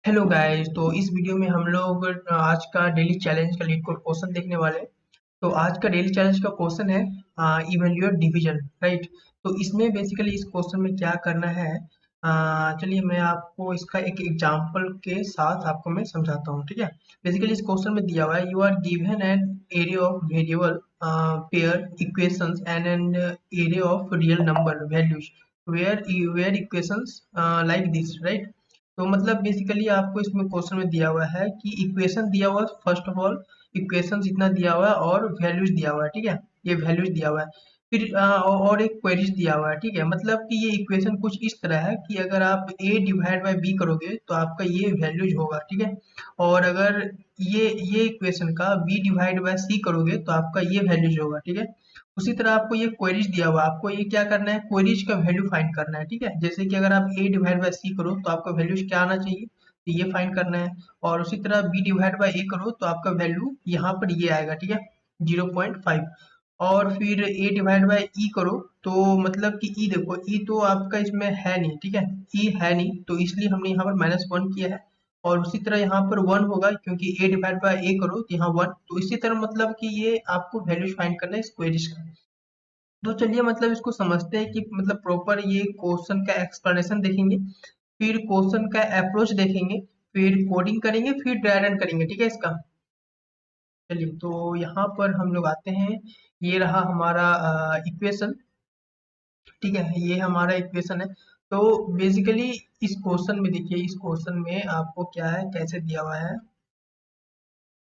Hello guys. तो इस video में हम लोग आज का डेली चैलेंज का लीड कोड क्वेश्चन देखने वाले हैं। तो आज का डेली चैलेंज का क्वेश्चन है इवेल्युएट डिवीजन, राइट। तो इसमें बेसिकली इस क्वेश्चन में क्या करना है, चलिए मैं आपको इसका एक एग्जांपल के साथ आपको मैं समझाता हूँ, ठीक है। बेसिकली इस क्वेश्चन में दिया हुआ है, you are given an array of variable pair equations and an array of real number values where equations like this, right. तो मतलब बेसिकली आपको इसमें क्वेश्चन में दिया हुआ है कि इक्वेशन दिया हुआ है, फर्स्ट ऑफ ऑल इक्वेशन इतना दिया हुआ है और वैल्यूज दिया हुआ है, ठीक है। ये वैल्यूज दिया हुआ है, फिर और एक क्वेरीज दिया हुआ है, ठीक है। मतलब कि ये इक्वेशन कुछ इस तरह है कि अगर आप a डिवाइड बाय b करोगे तो आपका ये वैल्यूज होगा, ठीक है। और अगर ये इक्वेशन का b डिवाइड बाय c करोगे तो आपका ये वैल्यूज होगा, ठीक है। उसी तरह आपको ये क्वेरीज दिया हुआ है, आपको ये क्या करना है, क्वेरीज का वैल्यू फाइंड करना है, ठीक है। जैसे कि अगर आप a डिवाइड बाय c करो तो आपका वैल्यूज क्या आना चाहिए, तो ये फाइंड करना है। और उसी तरह b डिवाइड बाय a करो तो आपका वैल्यू यहाँ पर ये आएगा, ठीक है, 0.5। और फिर a डिवाइड बाय e करो तो मतलब कि e देखो, e तो आपका इसमें है नहीं, ठीक है। e है नहीं तो इसलिए हमने यहाँ पर -1 किया है। और उसी तरह यहाँ पर 1 होगा क्योंकि a डिवाइड बाय a करो तो यहाँ 1। तो इसी तरह मतलब कि ये आपको वैल्यूज फाइंड करना है इस क्वेरीज का। तो चलिए मतलब इसको समझते हैं कि मतलब प्रॉपर ये क्वेश्चन का एक्सप्लेनेशन देखेंगे, फिर क्वेश्चन का अप्रोच देखेंगे, फिर कोडिंग करेंगे, फिर ड्राई रन करेंगे, ठीक है इसका। चलिए तो यहाँ पर हम लोग आते हैं, ये रहा हमारा इक्वेशन, ठीक है, ये हमारा इक्वेशन है। तो बेसिकली इस क्वेश्चन में देखिए, इस क्वेश्चन में आपको क्या है, कैसे दिया हुआ है।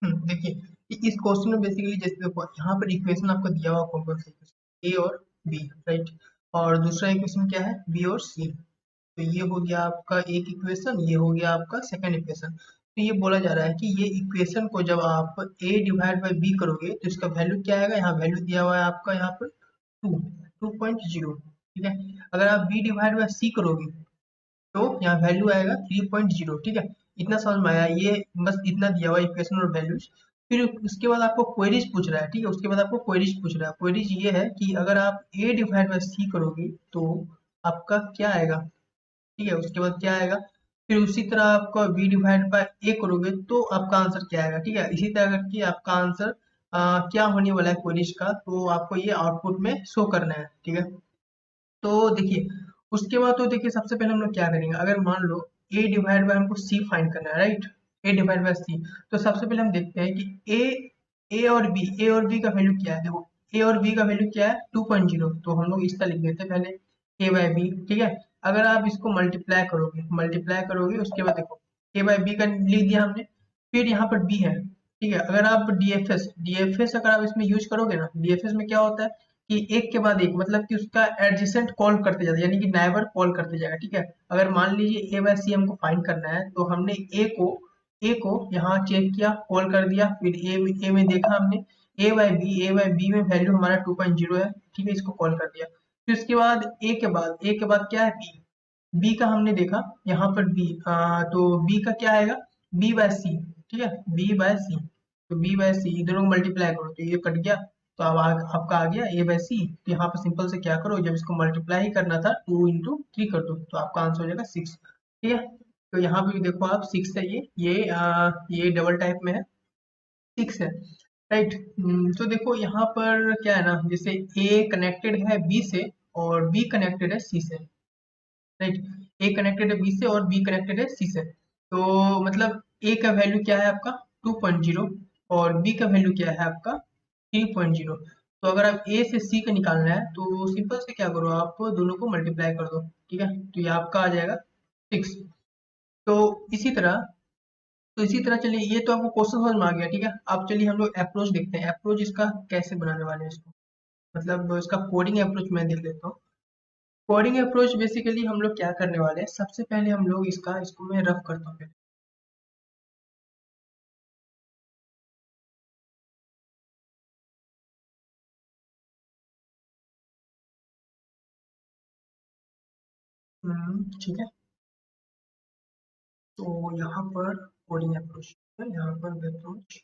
देखिए इस क्वेश्चन में बेसिकली जैसे देखो यहाँ पर इक्वेशन आपको दिया हुआ कौन कौन सा इक्वेशन, ए और बी, राइट। और दूसरा इक्वेशन क्या है, बी और सी। तो ये हो गया आपका एक इक्वेशन, ये हो गया आपका सेकंड इक्वेशन। तो ये बोला जा रहा है कि ये इक्वेशन को जब आप a डिवाइड बाई बी करोगे तो इसका वैल्यू क्या आएगा, यहाँ वैल्यू दिया हुआ है आपका यहाँ पर 2.0, ठीक है। अगर आप b डिवाइड बाई सी करोगे तो यहाँ वैल्यू आएगा 3.0, ठीक है। इतना समझ में आया, ये बस इतना दिया हुआ इक्वेशन और वैल्यूज। फिर उसके बाद आपको क्वेरीज पूछ रहा है, ठीक है। उसके बाद आपको क्वेरीज पूछ रहा है, क्वेरीज ये है कि अगर आप a डिवाइड बाई सी करोगे तो आपका क्या आएगा, ठीक है। उसके बाद क्या आएगा, फिर उसी तरह आपका b डिवाइड बाय a करोगे तो आपका आंसर क्या आएगा, ठीक है। इसी तरह करके आपका आंसर क्या होने वाला है क्वेरीज का, तो आपको ये आउटपुट में शो करना है, ठीक है। तो देखिए उसके बाद तो देखिए सबसे पहले हम लोग क्या करेंगे, अगर मान लो a डिवाइड बाय हमको c फाइंड करना है, right. a divide by c, तो सबसे पहले हम देखते हैं कि a और b का वैल्यू क्या है। देखो a और b का वैल्यू क्या है, 2.0। तो हम लोग इसका लिख देते हैं पहले a बाय b, ठीक है। अगर आप इसको मल्टीप्लाई करोगे उसके बाद देखो a बाय b का लिख दिया हमने, फिर यहाँ पर b है, ठीक है। अगर आप डीएफएस अगर आप इसमें यूज करोगे ना, डीएफएस में क्या होता है कि एक के बाद एक, मतलब कि उसका एडजेसेंट कॉल करते जाते हैं, यानी कि नाइबर कॉल करते जाएगा, ठीक है। अगर मान लीजिए ए बाय सी हमको फाइंड करना है तो हमने ए को यहाँ चेक किया, कॉल कर दिया, फिर ए में देखा हमने ए बाय बी में वैल्यू हमारा 2.0 है, ठीक है, इसको कॉल कर दिया। फिर उसके बाद ए के बाद क्या है, बी। बी का हमने देखा यहाँ पर बी, तो बी का क्या आएगा, बी बाय सी, ठीक है, बी बाय सी। तो बी बाय सी दोनों को मल्टीप्लाई करो तो ये कट गया, तो अब आपका आ गया ए बाय सी। तो यहाँ पर सिंपल से क्या करो, जब इसको मल्टीप्लाई ही करना था 2 into 3 कर दो तो आपका आंसर हो जाएगा 6, ठीक है। तो यहाँ पे भी देखो आप 6 है, ये डबल टाइप में है, 6 है, राइट। तो देखो यहाँ पर क्या है ना, जैसे ए कनेक्टेड है बी से और बी कनेक्टेड है सी से, राइट। ए कनेक्टेड है बी से और बी कनेक्टेड है सी से। तो मतलब ए का वैल्यू क्या है आपका 2.0 और बी का वैल्यू क्या है आपका 3.0। तो अगर आप ए से सी का निकालना है तो सिंपल से क्या करो, आप दोनों को मल्टीप्लाई कर दो, ठीक है। तो ये आपका आ जाएगा 6। तो इसी तरह चलिए, ये तो आपको क्वेश्चन समझ में आ गया, ठीक है। अब चलिए हम लोग अप्रोच देखते हैं, अप्रोच इसका कैसे बनाने वाले हैं इसको, मतलब इसका कोडिंग अप्रोच मैं देख लेता हूँ। कोडिंग अप्रोच बेसिकली हम लोग क्या करने वाले हैं, सबसे पहले हम लोग इसको मैं रफ करता हूँ। ठीक है। तो यहाँ पर कोडिंग अप्रोच है, यहाँ पर अप्रोच,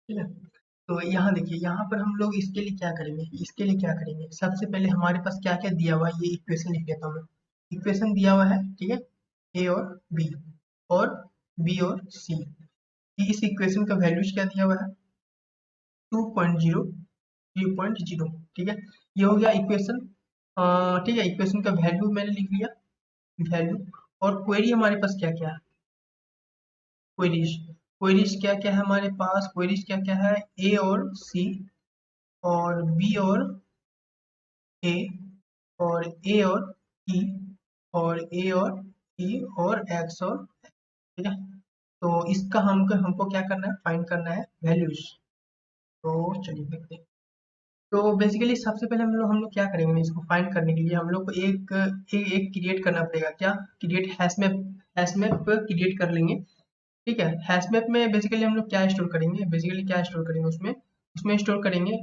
ठीक है। तो यहाँ देखिए, यहाँ पर हम लोग इसके लिए क्या करेंगे, सबसे पहले हमारे पास क्या क्या दिया हुआ है ये इक्वेशन लिख लेता हूँ मैं। इक्वेशन दिया हुआ है, ठीक है। ए और बी और सी। इस इक्वेशन का वैल्यूज क्या दिया हुआ है 2.0 3.0। ठीक है, ये हो गया इक्वेशन। ठीक है, इक्वेशन का वैल्यू मैंने लिख लिया, वैल्यू। और क्वेरी हमारे पास क्या क्या है, क्वेरीज। क्वेरीज क्या क्या है हमारे पास, क्वेरीज क्या क्या है, ए और सी और बी और ए और ए और ई और ए और ई और एक्स और, ठीक है। तो इसका हमको क्या करना है, फाइंड करना है वैल्यूज। तो चलिए देखते हैं। तो बेसिकली सबसे पहले हम लोग क्या करेंगे, इसको फाइंड करने के लिए हम लोग को एक क्रिएट करना पड़ेगा। क्या क्रिएट हैशमैप क्रिएट कर लेंगे। ठीक है, हैशमैप में बेसिकली हम लोग क्या स्टोर करेंगे, बेसिकली क्या स्टोर करेंगे उसमें, उसमें स्टोर करेंगे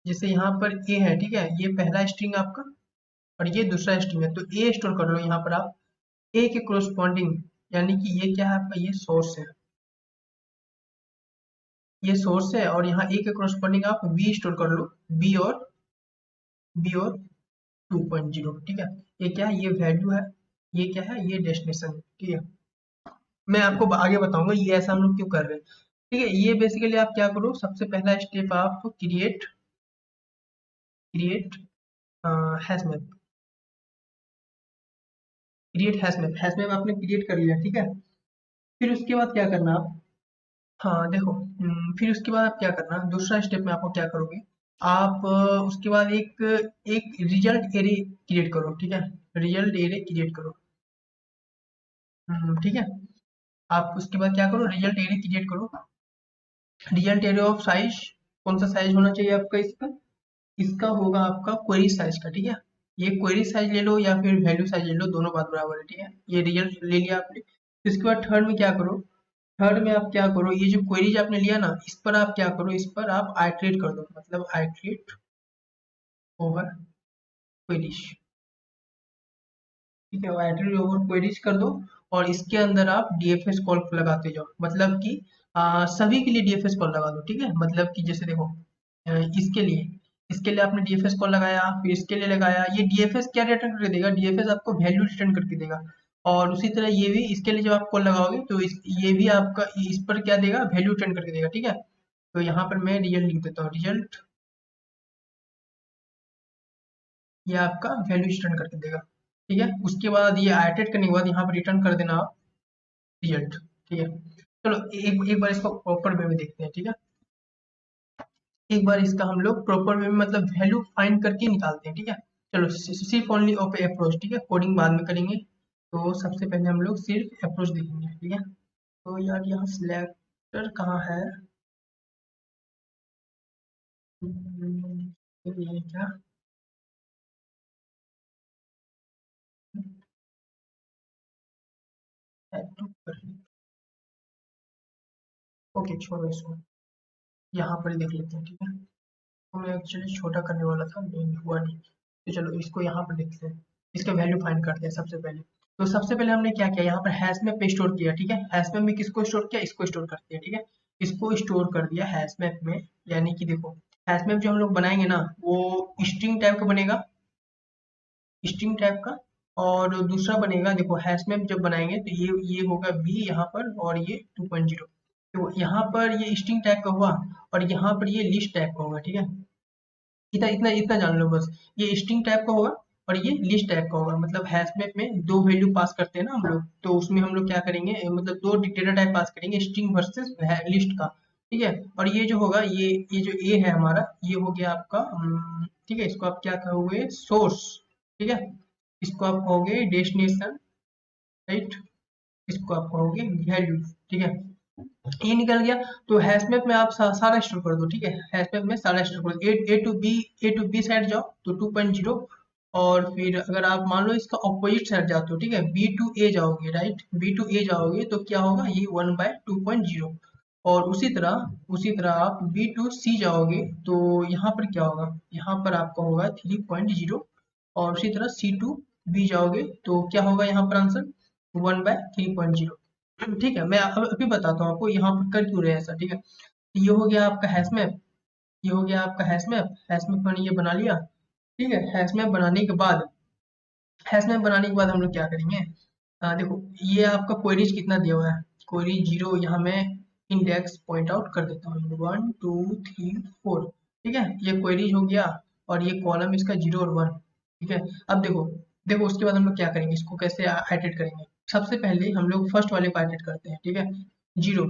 जैसे यहाँ पर ए है, ठीक है, ये पहला स्ट्रिंग आपका और ये दूसरा स्ट्रिंग है, तो ए स्टोर कर लो यहाँ पर आप। ए के कोरस्पॉन्डिंग, यानी कि ये क्या है आपका, ये सोर्स है, ये सोर्स है। और यहाँ ए के कोरस्पॉन्डिंग आप बी स्टोर कर लो, बी और 2.0। ठीक है, ये क्या है, ये वैल्यू है, ये क्या है, ये डेस्टिनेशन। ठीक है, मैं आपको आगे बताऊंगा ये ऐसा हम लोग क्यों कर रहे हैं। ठीक है, ये बेसिकली आप क्या करो, सबसे पहला स्टेप आप क्रिएट हैशमैप, हैशमैप आपने क्रिएट कर लिया। ठीक है, फिर उसके बाद क्या करना आप, हाँ देखो, फिर उसके बाद आप क्या करना, दूसरा स्टेप में आपको क्या करोगे आप, उसके बाद एक एक रिजल्ट एरे क्रिएट करो। ठीक है, रिजल्ट एरे क्रिएट करो। ठीक है, आप उसके बाद क्या करो, रिजल्ट एरे क्रिएट करो। रिजल्ट एरे ऑफ साइज, कौन सा साइज होना चाहिए आपका इसका, इसका होगा आपका क्वेरी साइज का। ठीक है, ये क्वेरी साइज ले लो या फिर वैल्यू साइज ले लो, दोनों बात बराबर है। ठीक है, ये रिजल्ट ले लिया आपने। फिर इसके बाद थर्ड में क्या करो, थर्ड में आप क्या करो, ये जो क्वेरीज आपने लिया ना, इस पर आप क्या करो, इस पर आप आइट्रेट कर दो, मतलब आइट्रेट ओवर क्वेरीज। ठीक है, आइट्रेट ओवर क्वेरीज कर दो। और इसके अंदर आप डीएफएस कॉल लगाते जाओ, मतलब कि सभी के लिए डीएफएस कॉल लगा दो। ठीक है, मतलब कि जैसे देखो, इसके लिए, इसके लिए आपने डीएफएस कॉल लगाया, फिर इसके लिए लगाया, ये डीएफएस क्या रिटर्न करके देगा, डीएफएस आपको वैल्यू रिटर्न करके देगा। और उसी तरह ये भी, इसके लिए जब आप कॉल लगाओगे तो ये भी आपका इस पर क्या देगा, वैल्यू रिटर्न करके देगा। ठीक है, तो यहाँ पर मैं रिजल्ट लिख देता हूँ, रिजल्ट, ये आपका वैल्यू रिटर्न करके देगा। ठीक है, उसके बाद ये आइटरेट करने के बाद यहाँ पर रिटर्न कर देना आप रिजल्ट। ठीक है, चलो एक बार इसको प्रॉपर वे में देखते हैं। ठीक है, एक बार इसका हम लोग प्रॉपर वे में मतलब वैल्यू फाइंड करके निकालते हैं। ठीक है, चलो सिर्फ ओनली ऑफ अप्रोच। ठीक है, कोडिंग बाद में करेंगे, तो सबसे पहले हम लोग सिर्फ अप्रोच देखेंगे। ठीक है, तो यार यहाँ सिलेक्टर कहाँ है, ये क्या, ओके छोड़ो इसको, यहाँ पर ही देख लेते हैं। ठीक है, तो मैं एक्चुअली छोटा करने वाला था, नहीं हुआ नहीं, तो चलो इसको यहाँ पर देखते हैं, इसका वैल्यू फाइंड करते हैं सबसे पहले। तो सबसे पहले हमने क्या किया, यहाँ पर हैश मैप पे स्टोर किया। ठीक है, हैश मैप में किसको स्टोर किया, इसको स्टोर करते हैं। ठीक है, इसको स्टोर कर दिया हैश मैप में, यानी कि देखो, हैश मैप जो हम लोग बनाएंगे ना, वो स्ट्रिंग टाइप का बनेगा, स्ट्रिंग टाइप का। और दूसरा बनेगा, देखो हैश मैप जब बनाएंगे तो ये होगा बी यहाँ पर, और ये 2.0। तो यहाँ पर ये स्ट्रिंग टाइप का हुआ, और यहाँ पर ये लिस्ट टाइप का होगा। ठीक है, इतना इतना इतना जान लो बस, ये स्ट्रिंग टाइप का होगा और ये लिस्ट टाइप का होगा। मतलब हैश मैप में दो वैल्यू पास करते हैं ना हम लोग, तो उसमें हम लोग क्या करेंगे, मतलब दो डेटा टाइप पास करेंगे, स्ट्रिंग वर्सेस लिस्ट का। ठीक है, और ये जो होगा, ये जो ए है हमारा, ये हो गया आपका, ठीक है, इसको आप क्या कहोगे, सोर्स। ठीक है, इसको आप कहोगे डेस्टिनेशन, राइट, इसको आप कहोगे वैल्यू। ठीक है, ये निकल गया। तो हैशमैप में आप सारा स्टोर कर दो। ठीक है, हैशमैप में सारा स्टोर कर दो, ए टू बी साइड जाओ तो 2.0। और फिर अगर आप मान लो इसका ऑपोजिट साइड जाते हो, ठीक है, बी टू ए जाओगे, राइट, बी टू ए जाओगे तो क्या होगा, ये 1/2.0। और उसी तरह आप बी टू सी जाओगे तो यहाँ पर क्या होगा, यहाँ पर आपका होगा 3.0। और उसी तरह सी टू बी जाओगे तो क्या होगा यहाँ पर आंसर, 1/3.0। ठीक है, मैं अभी बताता हूँ आपको यहाँ पर कर क्यों रहे हैं ऐसा। ठीक है, ये हो गया आपका हैश मैप, ये हो गया आपका हैश मैप मैंने ये बना लिया। ठीक है, हैश मैप बनाने के बाद हम लोग क्या करेंगे, देखो ये आपका क्वेरीज कितना दिया हुआ है, क्वेरी 0, यहाँ मैं इंडेक्स पॉइंट आउट कर देता हूँ 1 2 3 4, ठीक है, ये क्वेरीज हो गया और ये कॉलम इसका 0 और 1, ठीक है। अब देखो देखो उसके बाद हम लोग क्या करेंगे, इसको कैसे आइटरेट करेंगे। सबसे पहले हम लोग फर्स्ट वाले को आइटरेट करते हैं, ठीक है, 0।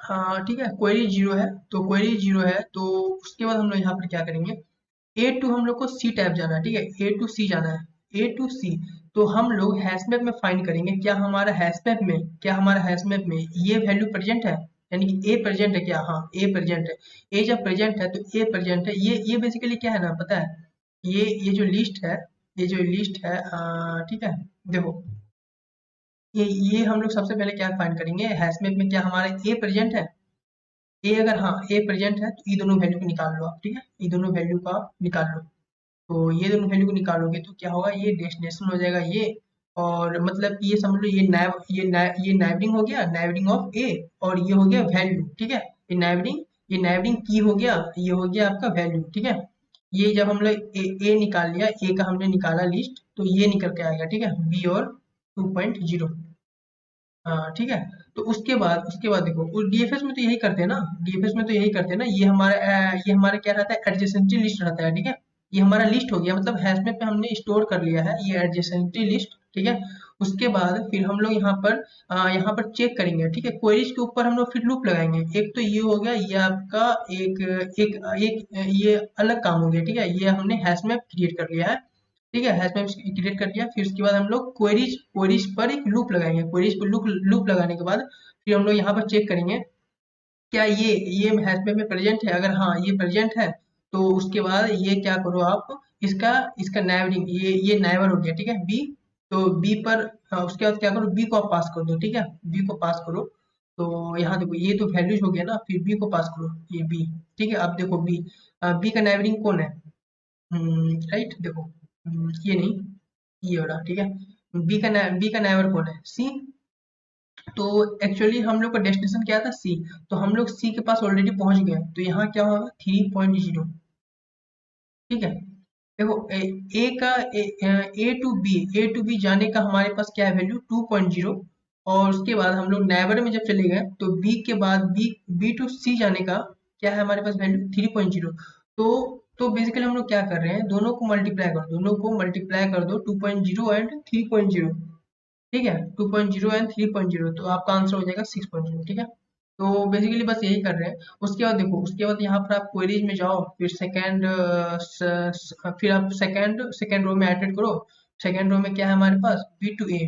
हाँ ठीक है, क्वेरी 0 है, तो क्वेरी 0 है तो उसके बाद हम लोग यहाँ पर क्या करेंगे, ए टू हम लोग को सी टैब जाना है, ठीक है, ए टू सी जाना है, ए टू सी। तो हम लोग हैशमैप में फाइंड करेंगे क्या हमारा हैशमैप में ये वैल्यू प्रेजेंट है, यानी कि ए प्रेजेंट है क्या, हाँ ए प्रेजेंट है। ए जब प्रेजेंट है तो ए प्रेजेंट है, ये बेसिकली क्या है ना पता है, ये जो लिस्ट है, ये जो लिस्ट है, ठीक है। देखो ये हम लोग सबसे पहले क्या फाइंड करेंगे, हैशमैप में क्या हमारा ए प्रेजेंट है, ए अगर हाँ ए प्रेजेंट है तो ये दोनों वैल्यू को निकाल लो आप, ठीक है, ये दोनों वैल्यू का निकाल लो। तो ये दोनों वैल्यू को निकालोगे तो क्या होगा, ये डेस्टिनेशन हो जाएगा ये, और मतलब कि ये समझ लो ये नाइबरिंग हो गया, नाइबरिंग ऑफ ए, और ये हो गया वैल्यू, ठीक है। ये नाइबरिंग की हो गया, ये हो गया आपका वैल्यू, ठीक है। ये जब हम लोग ए निकाल लिया, ए का हमने निकाला लिस्ट, तो ये निकल के आएगा, ठीक है, बी और 2.0। हाँ ठीक है। तो उसके बाद देखो डीएफएस में तो यही करते हैं ना, डीएफएस में तो यही करते हैं ना, ये हमारा क्या रहता है, एडजेसेंटी लिस्ट रहता है, ठीक है। ये हमारा लिस्ट हो गया, मतलब हैशमैप पे हमने स्टोर कर लिया है ये एडजेसेंटी लिस्ट, ठीक है। उसके बाद फिर हम लोग यहाँ पर चेक करेंगे, ठीक है, क्वेरीज के ऊपर हम लोग फिर लूप लगाएंगे। एक तो ये हो गया, ये आपका एक एक एक ये अलग काम हो गया, ठीक है, ये हमने हैशमैप क्रिएट कर लिया है, ठीक है, हैश मैप क्रिएट कर दिया। फिर उसके बाद हम लोग क्वेरीज क्वेरीज पर एक लूप लगाएंगे, क्वेरीज पर लूप लगाने के बाद फिर हम लोग यहाँ पर चेक करेंगे क्या ये हैश मैप में प्रेजेंट है, अगर हाँ ये प्रेजेंट है तो उसके बाद ये क्या करो आप, इसका इसका नाइबरिंग, ये नाइबर हो गया, ठीक है, बी। तो बी पर उसके बाद क्या करो, बी को आप पास कर दो, ठीक है, बी को पास करो। तो यहाँ देखो ये तो वैल्यूज हो गया ना, फिर बी को पास करो, ये बी, ठीक है। अब देखो बी का नाइबरिंग कौन है, राइट, देखो ये नहीं, ये वाला, ठीक है। बी का नाइबर कौन है, सी। तो एक्चुअली हम लोग का डेस्टिनेशन क्या था, सी। तो हम लोग सी के पास ऑलरेडी पहुंच गए, तो यहाँ क्या होगा 3.0, ठीक है। देखो ए का ए टू बी जाने का हमारे पास क्या है वैल्यू 2.0, और उसके बाद हम लोग नाइबर में जब चले गए तो बी के बाद बी टू सी जाने का क्या है हमारे पास वैल्यू 3.0। तो बेसिकली हम लोग क्या कर रहे हैं, दोनों को मल्टीप्लाई कर दो 2.0 एंड 3.0, ठीक है, 2.0 एंड 3.0, तो आपका आंसर हो जाएगा 6.0, ठीक है। तो बेसिकली बस यही कर रहे हैं। उसके बाद देखो, उसके बाद यहाँ पर आप क्वेरीज में जाओ, फिर फिर आप सेकंड रो में एडिट करो। सेकंड रो में क्या है हमारे पास, बी टू ए,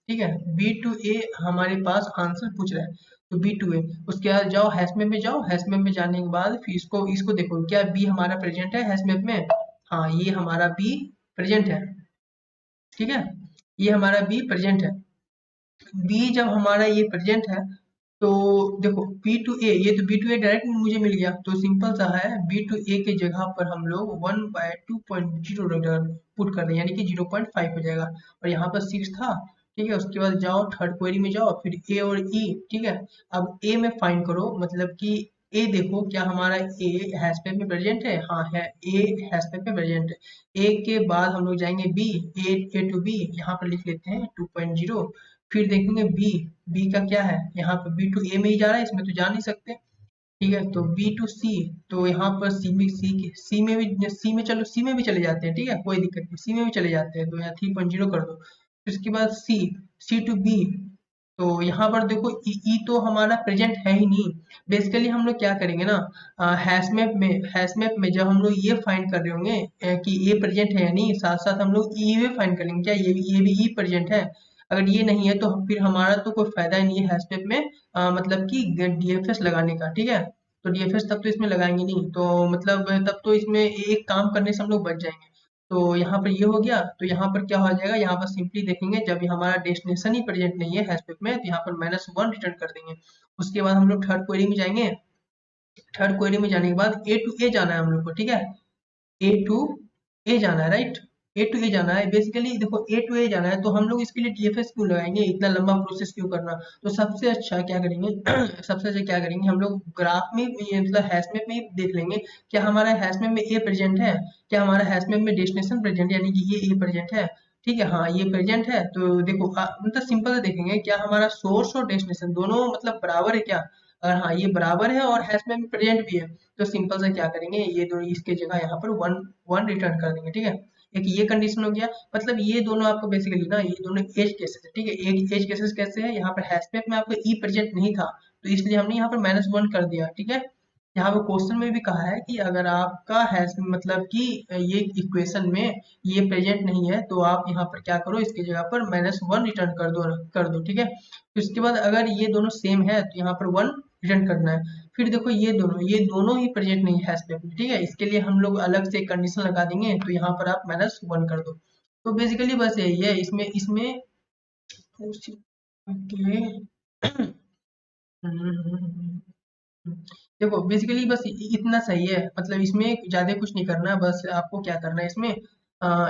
ठीक है, बी टू ए हमारे पास आंसर पूछ रहा है, तो बी टू ए। उसके बाद जाओ हैशमैप में जाओ, हैशमैप में जाने के बाद फिर इसको इसको देखो क्या बी हमारा प्रेजेंट है हैशमैप में, हाँ ये हमारा बी प्रेजेंट है, ठीक है, ये हमारा बी प्रेजेंट है। बी जब हमारा ये प्रेजेंट है तो देखो बी टू ए, ये तो बी टू ए डायरेक्ट मुझे मिल गया, तो सिंपल सा है, बी टू ए के जगह पर हम लोग 1/2.0 पुट कर दें, यानी कि 0.5 हो जाएगा, और यहाँ पर 6 था, ठीक है। उसके बाद जाओ थर्ड क्वेरी में जाओ, फिर ए और ई, ठीक है। अब ए में फाइंड करो, मतलब कि ए देखो क्या हमारा ए हैशटैग में प्रेजेंट है, हाँ है, ए हैशटैग में प्रेजेंट है। ए के बाद हम लोग जाएंगे बी, ए टू बी, यहाँ पर लिख लेते हैं 2.0। फिर देखेंगे बी, बी का क्या है, यहाँ पर बी टू ए में ही जा रहा है, इसमें तो जा नहीं सकते, ठीक है। तो बी टू सी, तो यहाँ पर सी में भी चले जाते हैं, ठीक है, कोई दिक्कत नहीं, सी में भी चले जाते हैं, तो यहाँ 3.0 कर दो। फिर उसके बाद सी टू बी, तो यहाँ पर देखो ई तो हमारा प्रेजेंट है ही नहीं। बेसिकली हम लोग क्या करेंगे ना, हैशमैप में जब हम लोग ये फाइंड कर रहे होंगे कि ये प्रेजेंट है या नहीं, साथ साथ हम लोग ई में फाइंड करेंगे क्या ये भी ई प्रेजेंट है। अगर ये नहीं है तो फिर हमारा तो कोई फायदा ही नहीं है हैशमैप में मतलब कि डीएफएस लगाने का, ठीक है। तो डीएफएस तब तो इसमें लगाएंगे नहीं, तो मतलब तब तो इसमें एक काम करने से हम लोग बच जाएंगे। तो यहाँ पर ये हो गया, तो यहाँ पर क्या हो जाएगा, यहाँ पर सिंपली देखेंगे जब हमारा डेस्टिनेशन ही प्रेजेंट नहीं है हैशटैग में, तो यहाँ पर -1 रिटर्न कर देंगे। उसके बाद हम लोग थर्ड क्वेरी में जाएंगे, थर्ड क्वेरी में जाने के बाद ए टू ए जाना है हम लोग को, ठीक है, ए टू ए जाना है, राइट, ए टू ए जाना है। बेसिकली देखो ए टू ए जाना है तो हम लोग इसके लिए डीएफएस क्यों लगाएंगे, इतना लंबा प्रोसेस क्यों करना। तो सबसे अच्छा क्या करेंगे सबसे अच्छा क्या करेंगे, हम लोग ग्राफ में ये मतलब हैशमैप में ही देख लेंगे क्या हमारा हैशमैप में ए प्रेजेंट है, क्या हमारा हैशमैप में डेस्टिनेशन प्रेजेंट, यानी कि ये ए प्रेजेंट है। ठीक है, हाँ ये प्रेजेंट है। तो देखो मतलब सिंपल से देखेंगे क्या हमारा सोर्स और डेस्टिनेशन दोनों मतलब बराबर है क्या। अगर हाँ ये बराबर है और हैश में प्रेजेंट भी है, तो सिंपल से क्या करेंगे, ये दोनों इसके जगह यहाँ पर वन वन रिटर्न कर देंगे। ठीक है, एक ये कंडीशन हो गया। मतलब ये दोनों आपको बेसिकली ना, ये दोनों एज केसेस है। ठीक है, एक एज केसेस कैसे है, यहाँ पर हैशटैग में आपको ई प्रेजेंट नहीं था, तो इसलिए हमने यहाँ पर -1 कर दिया। ठीक है, यहाँ पे क्वेश्चन में भी कहा है कि अगर आपका हैश मतलब कि ये इक्वेशन में ये प्रेजेंट नहीं है, तो आप यहाँ पर क्या करो, इसकी जगह पर -1 रिटर्न कर दो। ठीक है, तो इसके बाद अगर ये दोनों सेम है तो यहाँ पर 1 रिटर्न करना है। फिर देखो ये दोनों ही प्रेजेंट नहीं है हैश में। ठीक है, इसके लिए हम लोग अलग से कंडीशन लगा देंगे, तो यहाँ पर आप -1 कर दो। तो बेसिकली बस यही है इसमें इसमें ओके। देखो बेसिकली बस इतना सही है। मतलब इसमें ज्यादा कुछ नहीं करना है, बस आपको क्या करना है इसमें,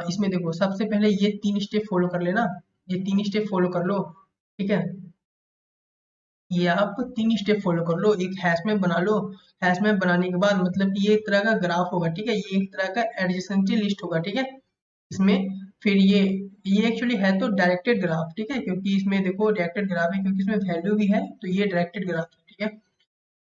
इसमें देखो सबसे पहले ये 3 स्टेप फॉलो कर लेना। ये 3 स्टेप फॉलो कर लो। ठीक है, ये आप 3 स्टेप फॉलो कर लो, एक हैश मैप बना लो। हैश मैप बनाने के बाद मतलब कि ये एक तरह का ग्राफ होगा। ठीक है, ये एक तरह का एडजेसेंटी लिस्ट होगा। ठीक है, इसमें फिर ये एक्चुअली है तो डायरेक्टेड ग्राफ। ठीक है, क्योंकि इसमें देखो डायरेक्टेड ग्राफ है, क्योंकि इसमें वैल्यू भी है, तो ये डायरेक्टेड ग्राफ है। ठीक है,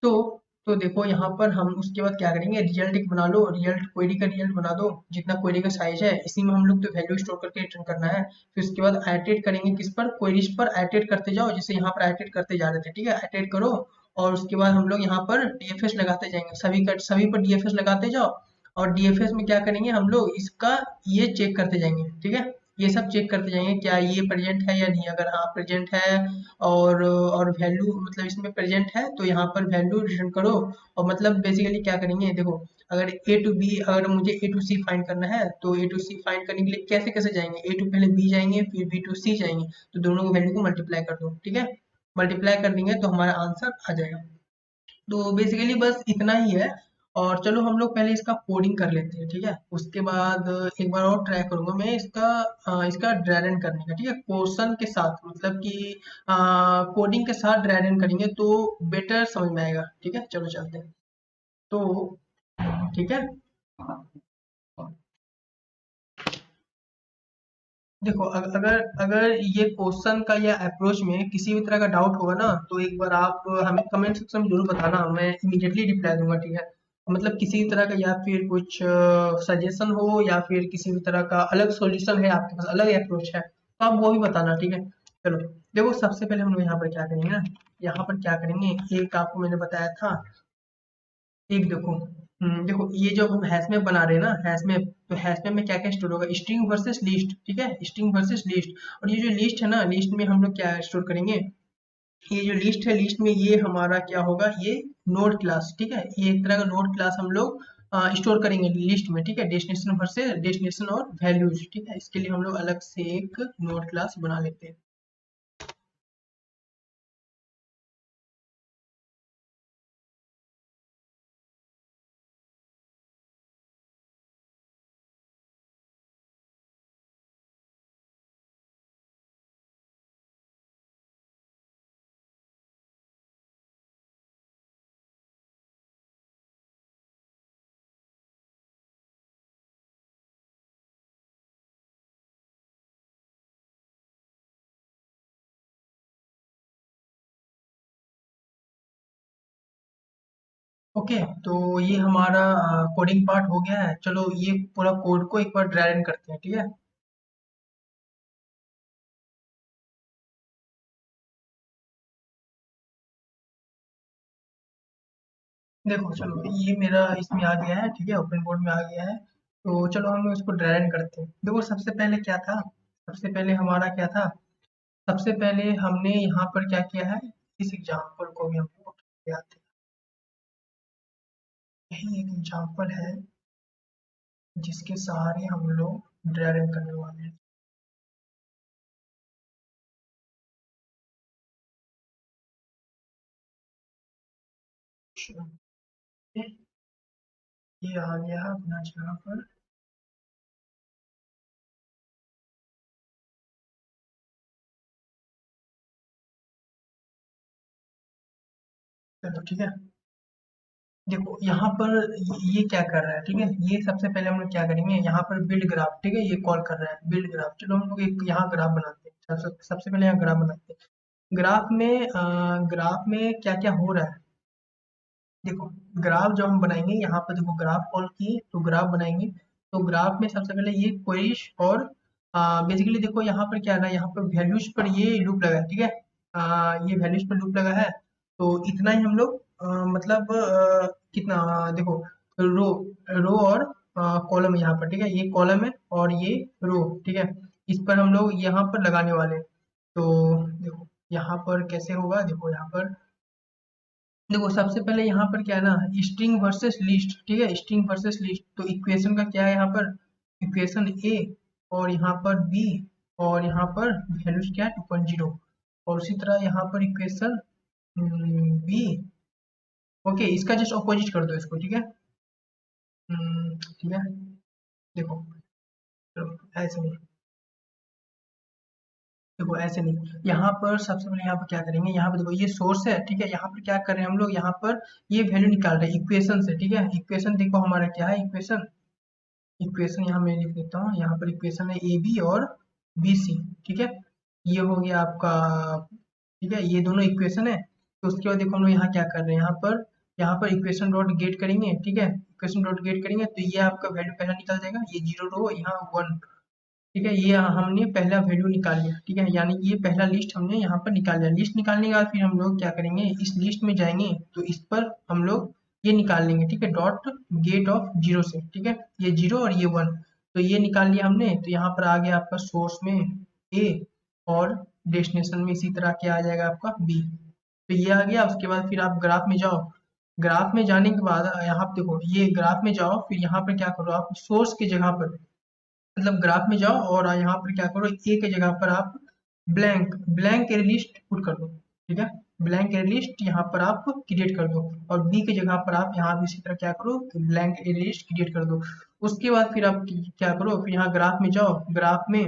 तो तो देखो यहाँ पर हम उसके बाद क्या करेंगे, रिजल्ट एक बना लो, रिजल्ट क्वेरी का रिजल्ट बना दो, जितना क्वेरी का साइज है इसी में हम लोग तो वैल्यू स्टोर करके रिटर्न करना है। फिर उसके बाद आइटरेट करेंगे किस पर, क्वेरीज पर आइटरेट करते जाओ, जैसे यहाँ पर आइटरेट करते जा रहे थे। ठीक है, आइटरेट करो, और उसके बाद हम लोग यहाँ पर डीएफएस लगाते जाएंगे, सभी पर डीएफएस लगाते जाओ। और डीएफएस में क्या करेंगे हम लोग, इसका ये चेक करते जाएंगे। ठीक है, ये सब चेक करते जाएंगे क्या ये प्रेजेंट है या नहीं। अगर हाँ प्रेजेंट है और वैल्यू मतलब इसमें प्रेजेंट है, तो यहाँ पर वैल्यू रिटर्न करो। और मतलब बेसिकली क्या करेंगे देखो, अगर ए टू बी, अगर मुझे ए टू सी फाइंड करना है, तो ए टू सी फाइंड करने के लिए कैसे कैसे जाएंगे, ए टू पहले बी जाएंगे फिर बी टू सी जाएंगे, तो दोनों को वैल्यू को मल्टीप्लाई कर दो। ठीक है, मल्टीप्लाई कर देंगे तो हमारा आंसर आ जाएगा। तो बेसिकली बस इतना ही है। और चलो हम लोग पहले इसका कोडिंग कर लेते हैं। ठीक है, उसके बाद एक बार और ट्राई करूंगा मैं इसका ड्राई रन करने का। ठीक है, क्वेश्चन के साथ मतलब कि कोडिंग के साथ ड्राई रन करेंगे तो बेटर समझ में आएगा। ठीक है, चलो चलते हैं। तो ठीक है, देखो अगर अगर ये क्वेश्चन का या अप्रोच में किसी भी तरह का डाउट होगा ना, तो एक बार आप हमें कमेंट सेक्शन में जरूर बताना, मैं इमीडिएटली रिप्लाई दूंगा। ठीक है, मतलब किसी भी तरह का या फिर कुछ सजेशन हो या फिर किसी भी तरह का अलग सॉल्यूशन है आपके पास, अलग अप्रोच है, तो आप वो भी बताना। ठीक है, चलो देखो सबसे पहले हम लोग यहाँ पर क्या करेंगे ना, यहाँ पर क्या करेंगे, एक आपको मैंने बताया था, एक देखो, देखो ये जो हम हैश मैप बना रहे हैं ना, हैश मैप, तो हैश मैप में क्या क्या स्टोर होगा, स्ट्रिंग वर्सेस लिस्ट। ठीक है, स्ट्रिंग वर्सेस लिस्ट। और ये जो लिस्ट है ना, लिस्ट में हम लोग क्या स्टोर करेंगे, ये जो लिस्ट है, लिस्ट में ये हमारा क्या होगा, ये नोड क्लास। ठीक है, ये एक तरह का नोड क्लास हम लोग स्टोर करेंगे लिस्ट में। ठीक है, डेस्टिनेशन वर्सेस डेस्टिनेशन और वैल्यूज। ठीक है, इसके लिए हम लोग अलग से एक नोड क्लास बना लेते हैं। ओके, तो ये हमारा कोडिंग पार्ट हो गया है। चलो ये पूरा कोड को एक बार ड्राई रन करते हैं। ठीक है, देखो चलो ये मेरा इसमें आ गया है। ठीक है, ओपन बोर्ड में आ गया है। तो चलो हम इसको ड्राई रन करते हैं। देखो सबसे पहले क्या था, सबसे पहले हमारा क्या था, सबसे पहले हमने यहाँ पर क्या किया है, इस एग्जाम्पल को भी हम लोग ले आते हैं। यही एक एग्जाम्पल है जिसके सहारे हम लोग ड्राई रन करने वाले हैं। चलो, ये आ गया अपना जगह पर। चलो ठीक है, देखो यहाँ पर ये क्या कर रहा है, ठीक है। ये सबसे पहले हम लोग क्या करेंगे, यहाँ पर बिल्ड ग्राफ, ठीक है, ये कॉल कर रहा है बिल्ड ग्राफ। चलो हम लोग एक यहाँ ग्राफ बनाते हैं, सबसे पहले यहाँ ग्राफ बनाते हैं। ग्राफ में क्या क्या हो रहा है, देखो। ग्राफ जब हम बनाएंगे यहाँ पर, देखो ग्राफ कॉल किए तो ग्राफ बनाएंगे। तो ग्राफ में सबसे पहले ये क्वेरीज और बेसिकली देखो यहाँ पर क्या है ना, यहाँ पर वैल्यूज पर ये लूप लगा है, ठीक है। ये वैल्यूज पर लूप लगा है। तो इतना ही हम लोग मतलब कितना देखो, रो रो और कॉलम यहाँ पर, ठीक है, ये कॉलम है और ये रो, ठीक है। इस पर हम लोग यहाँ पर लगाने वाले हैं। तो देखो यहाँ पर कैसे होगा, देखो यहाँ पर देखो सबसे पहले यहाँ पर क्या है ना, स्ट्रिंग वर्सेस लिस्ट, ठीक है, स्ट्रिंग वर्सेस लिस्ट। तो इक्वेशन का क्या है यहाँ पर, इक्वेशन ए, और यहाँ पर बी, और यहाँ पर वैल्यूज क्या है 2.0, और उसी तरह यहाँ पर इक्वेशन बी। ओके, इसका जस्ट ऑपोजिट कर दो इसको, ठीक है। ठीक है, देखो, चलो ऐसे नहीं, देखो ऐसे नहीं, यहाँ पर सबसे पहले यहाँ पर क्या करेंगे, यहाँ पर देखो ये सोर्स है, ठीक है। यहाँ पर क्या कर रहे हैं हम लोग, यहाँ पर ये वैल्यू निकाल रहे हैं इक्वेशन से, ठीक है। इक्वेशन देखो हमारा क्या है, इक्वेशन इक्वेशन यहाँ मैं लिख देता हूँ, यहाँ पर इक्वेशन है ए बी और बी सी, ठीक है। ये हो गया आपका, ठीक है, ये दोनों इक्वेशन है। तो उसके बाद देखो हम लोग यहाँ क्या कर रहे हैं, यहाँ पर इक्वेशन डॉट गेट करेंगे, ठीक है। इक्वेशन डॉट गेट करेंगे तो ये आपका वैल्यू पहला निकल जाएगा, ये 0 रो यहाँ 1, ठीक है। ये हमने पहला वैल्यू निकाल लिया, ठीक है, यानी कि ये पहला लिस्ट हमने यहाँ पर निकाल लिया। लिस्ट निकालने के बाद फिर हम लोग क्या करेंगे, इस लिस्ट में जाएंगे तो इस पर हम लोग ये निकाल लेंगे, ठीक है, डॉट गेट ऑफ 0 से, ठीक है। ये 0 और ये 1, तो ये निकाल लिया हमने। तो यहाँ पर आ गया आपका सोर्स में ए, और डेस्टिनेशन में इसी तरह क्या आ जाएगा आपका बी। तो ये आ गया। उसके बाद फिर आप ग्राफ में जाओ, ग्राफ में जाने के बाद यहाँ पे देखो, ये ग्राफ में जाओ, फिर यहाँ पर क्या करो, आप सोर्स की जगह पर, मतलब ग्राफ में जाओ और यहाँ पर क्या करो, ए की जगह पर आप blank blank array list put कर दो, ठीक है। ब्लैंक एरे लिस्ट यहाँ पर आप क्रिएट कर दो, और बी की जगह पर आप यहाँ भी इसी तरह क्या करो, ब्लैंक एरे लिस्ट क्रिएट कर दो। उसके बाद फिर आप क्या करो, फिर यहाँ ग्राफ में जाओ, ग्राफ में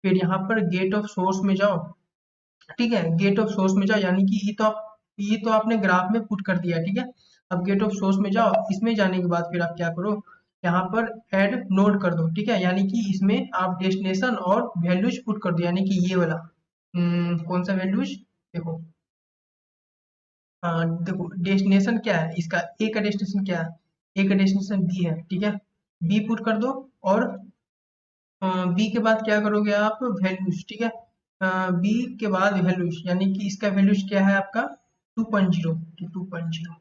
फिर यहाँ पर गेट ऑफ सोर्स में जाओ, ठीक है। गेट ऑफ सोर्स में जाओ, यानी कि ये तो आपने ग्राफ में पुट कर दिया है, ठीक है। अब गेट ऑफ सोर्स में जाओ, इसमें जाने के बाद फिर आप क्या करो, यहाँ पर ऐड नोड कर दो, ठीक है, यानी कि इसमें आप डेस्टिनेशन और वैल्यूज पुट कर दो, यानी कि ये वाला कौन सा वैल्यूज, देखो देखो डेस्टिनेशन क्या है इसका, ए का डेस्टिनेशन क्या है, ए का डेस्टिनेशन बी है, ठीक है। बी पुट कर दो, और बी के बाद क्या करोगे आप, वैल्यूज, ठीक है। बी के बाद वैल्यूज, यानी कि इसका वैल्यूज क्या है आपका 2.0, 2.0।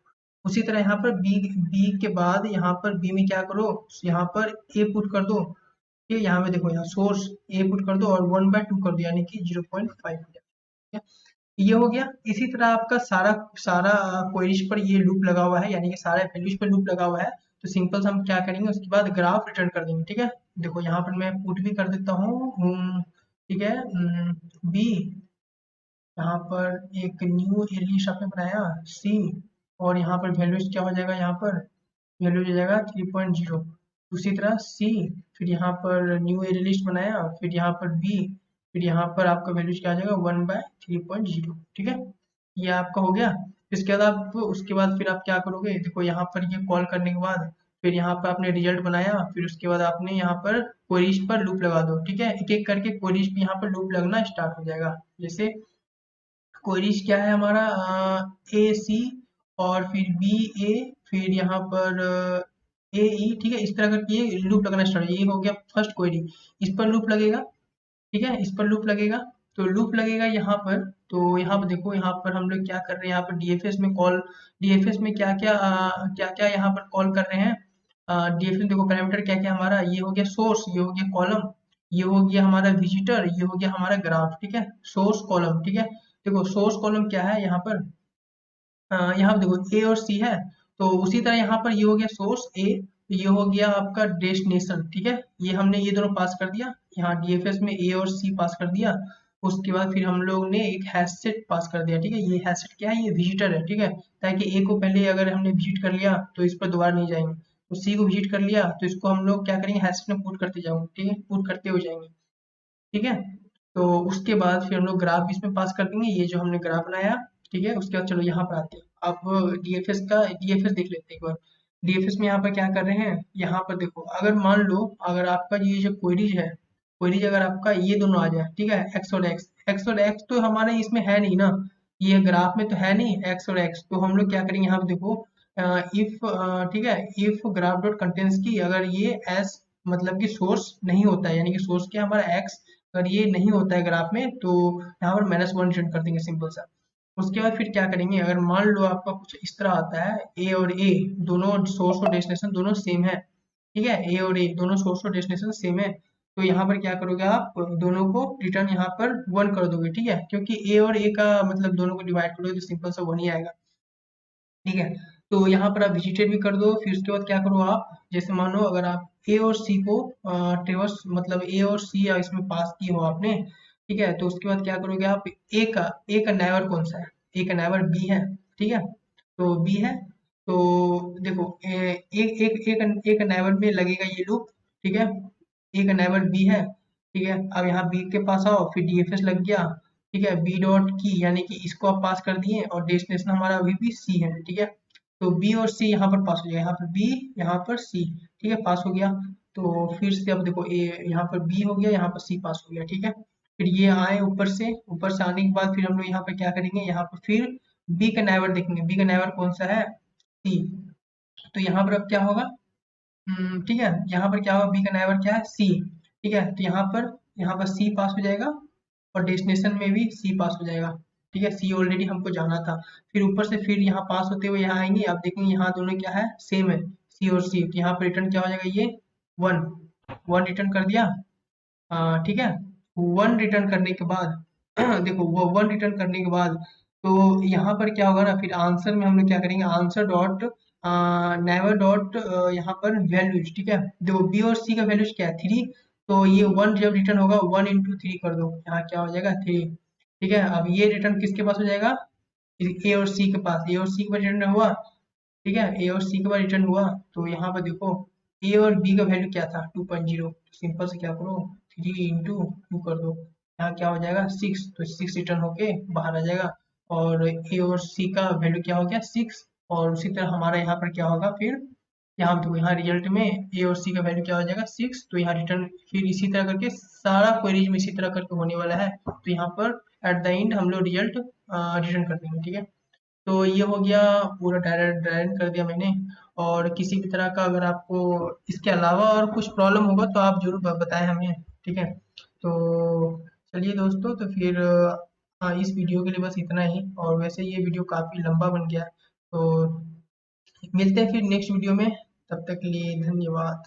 उसी तरह यहाँ पर बी बी के बाद यहाँ पर बी में क्या करो, यहाँ पर ए पुट कर दो, ठीक है। यहाँ पे देखो, यहाँ सोर्स ए पुट कर दो और 1/2 कर दो, यानी कि 0.5 हो जाए, ठीक है। ये हो गया। इसी तरह आपका सारा सारा क्वेरीज पर ये लूप लगा हुआ है, यानी कि सारे वैल्यूज पर लूप लगा हुआ है। तो सिंपल से हम क्या करेंगे, उसके बाद ग्राफ रिटर्न कर देंगे, ठीक है। देखो यहाँ पर मैं पुट भी कर देता हूँ, ठीक है, बी, यहाँ पर एक न्यू लिस्ट आपने बनाया सी, और यहाँ पर वैल्यूज क्या हो जाएगा, यहाँ पर वैल्यू हो जाएगा 3.0। उसी तरह सी, फिर यहाँ पर न्यू एरे लिस्ट बनाया, फिर यहाँ पर बी, फिर यहाँ पर आपका वैल्यूज क्या आ जाएगा 1/3.0, ठीक है। ये आपका हो गया। इसके बाद आप, उसके बाद फिर आप क्या करोगे, देखो यहाँ पर ये कॉल करने के बाद फिर यहाँ पर आपने रिजल्ट बनाया, फिर उसके बाद आपने यहाँ पर क्वेरीज पर लूप लगा दो, ठीक है। एक एक करके क्वेरीज पे यहाँ पर लूप लगना स्टार्ट हो जाएगा। जैसे क्वेरीज क्या है हमारा, ए सी, और फिर बी ए, फिर यहाँ पर ए ई, ठीक है। इस तरह करके ये लूप लगना स्टार्ट, ये हो गया फर्स्ट क्वेरी। इस पर लूप लगेगा, ठीक है, इस पर लूप लगेगा। तो लूप लगेगा यहाँ पर। तो यहाँ पर देखो, यहाँ पर हम लोग क्या कर रहे हैं, यहाँ पर डीएफएस में कॉल, डीएफएस में क्या क्या क्या क्या यहाँ पर कॉल कर रहे हैं। डीएफएस में देखो पैरामीटर क्या क्या हमारा, ये हो गया सोर्स, ये हो गया कॉलम, ये हो गया हमारा विजिटर, ये हो गया हमारा ग्राफ, ठीक है। सोर्स कॉलम, ठीक है। देखो सोर्स कॉलम क्या है यहाँ पर, यहाँ पे देखो ए और सी है। तो उसी तरह यहाँ पर ये हो गया सोर्स ए, ये हो गया आपका डेस्टिनेशन, ठीक है। ये हमने ये दोनों पास कर दिया, यहाँ डीएफएस में ए और सी पास कर दिया। उसके बाद फिर हम लोग ने एक हैश सेट पास कर दिया, ठीक है। ये हैश सेट क्या है, ये विजिटर है, ठीक है, ताकि ए को पहले अगर हमने विजिट कर लिया तो इस पर दोबारा नहीं जाएंगे। तो सी को विजिट कर लिया तो इसको हम लोग क्या करेंगे, हैश सेट में पुट करते जाओगे, ठीक है, पुट करते हो जाएंगे, ठीक है। तो उसके बाद फिर हम लोग ग्राफ इसमें पास कर देंगे, ये जो हमने ग्राफ बनाया, ठीक है। उसके बाद चलो यहाँ पर आते हैं, अब डीएफएस देख लेते हैं एक बार। डीएफएस में यहाँ पर क्या कर रहे हैं, यहाँ पर देखो अगर मान लो अगर आपका ये जो क्वेरीज है, क्वेरीज अगर आपका ये दोनों आ जाए, ठीक है, एक्स और एक्स तो हमारे इसमें है नहीं ना, ये ग्राफ में तो है नहीं एक्स और एक्स, तो हम लोग क्या करेंगे यहाँ पे देखो इफ, ठीक है, इफ ग्राफ डॉट कंटेंट्स की अगर ये एस मतलब कि सोर्स नहीं होता है, यानी कि सोर्स क्या हमारा एक्स, अगर ये नहीं होता है ग्राफ में तो यहाँ पर -1 रिटर्न कर देंगे, सिंपल सा। उसके बाद फिर क्या करेंगे, अगर मान लो आपका कुछ इस तरह आता है, ए और ए दोनों सोर्स और डेस्टिनेशन दोनों सेम है, ठीक है, ए और ए दोनों सोर्स और डेस्टिनेशन सेम है, तो यहाँ पर क्या करोगे आप, दोनों को रिटर्न यहाँ पर 1 कर दोगे, ठीक है, क्योंकि ए और ए का मतलब दोनों को डिवाइड करोगे तो सिंपल सा 1 ही आएगा, ठीक है। तो यहाँ पर आप विजिटेड भी कर दो, फिर उसके बाद क्या करो आप, जैसे मानो अगर आप ए और सी को ट्रेवर्स मतलब ए और सी इसमें पास किए हो आपने, ठीक है, तो उसके बाद क्या करोगे आप, ए का नाइबर कौन सा है, ए का नाइबर बी है, ठीक है, तो बी है, तो देखो एक नाइबर में लगेगा ये लूप, ठीक है, ए का नाइबर बी है, ठीक है, अब यहाँ बी के पास आओ, फिर डीएफएस लग गया, ठीक है, बी डॉट की यानी कि इसको आप पास कर दिए और डेस्टिनेशन हमारा अभी भी सी है, ठीक है, तो बी और सी यहाँ पर पास हो जाएगा, यहाँ पर बी यहाँ पर सी, ठीक है, पास हो गया, तो फिर से अब देखो ए यहाँ पर बी हो गया, यहाँ पर सी पास हो गया, ठीक है, फिर ये आए ऊपर से आने के बाद फिर हम लोग यहाँ पर क्या करेंगे, यहाँ पर फिर बी का नाइबर देखेंगे, बी का नाइबर कौन सा है, सी, तो यहाँ पर अब क्या होगा, ठीक है, यहाँ पर क्या होगा, बी का नाइबर क्या है, सी, ठीक है, तो यहाँ पर सी पास हो जाएगा और डेस्टिनेशन में भी सी पास हो जाएगा, ठीक है, सी ऑलरेडी हमको जाना था, फिर ऊपर से फिर यहाँ पास होते हुए यहाँ आएंगे, आप देखेंगे यहाँ दोनों क्या है, सेम है, सी और सी, तो यहाँ पर रिटर्न क्या हो जाएगा, ये 1 1 रिटर्न कर दिया, ठीक है, 1 रिटर्न करने के बाद देखो वो 1 रिटर्न करने के बाद तो यहाँ पर क्या होगा ना, फिर आंसर में हम लोग क्या करेंगे, आंसर डॉट नेवर डॉट यहाँ पर वैल्यूज, ठीक है, देखो बी और सी का वैल्यूज क्या है, 3, तो ये 1 जब रिटर्न होगा 1 इंटू 3 कर दो, यहाँ क्या हो जाएगा 3, ठीक है, अब ये रिटर्न किसके पास हो जाएगा, ए और सी के पास, ए और सी के पास रिटर्न हुआ, ठीक है, ए और सी के बाद रिटर्न हुआ, तो यहाँ पर देखो ए और बी का वैल्यू क्या था 2.0, सिंपल से क्या करो 3 इंटू 2 कर दो, यहाँ क्या हो जाएगा 6, तो 6 रिटर्न होके बाहर आ जाएगा, और ए और सी का वैल्यू क्या हो गया 6, और उसी तरह हमारा यहाँ पर क्या होगा, फिर यहाँ देखो यहाँ रिजल्ट में ए और सी का वैल्यू क्या हो जाएगा 6, तो यहाँ रिटर्न फिर इसी तरह करके सारा क्वेरीज में इसी तरह करके होने वाला है, तो यहाँ पर एट द एंड हम लोग रिजल्ट रिटर्न कर देंगे, ठीक है, तो ये हो गया पूरा डायरेक्ट डायरेक्ट कर दिया मैंने, और किसी भी तरह का अगर आपको इसके अलावा और कुछ प्रॉब्लम होगा तो आप जरूर बताएं हमें, ठीक है, तो चलिए दोस्तों, तो फिर इस वीडियो के लिए बस इतना ही, और वैसे ये वीडियो काफ़ी लंबा बन गया, तो मिलते हैं फिर नेक्स्ट वीडियो में, तब तक के लिए धन्यवाद।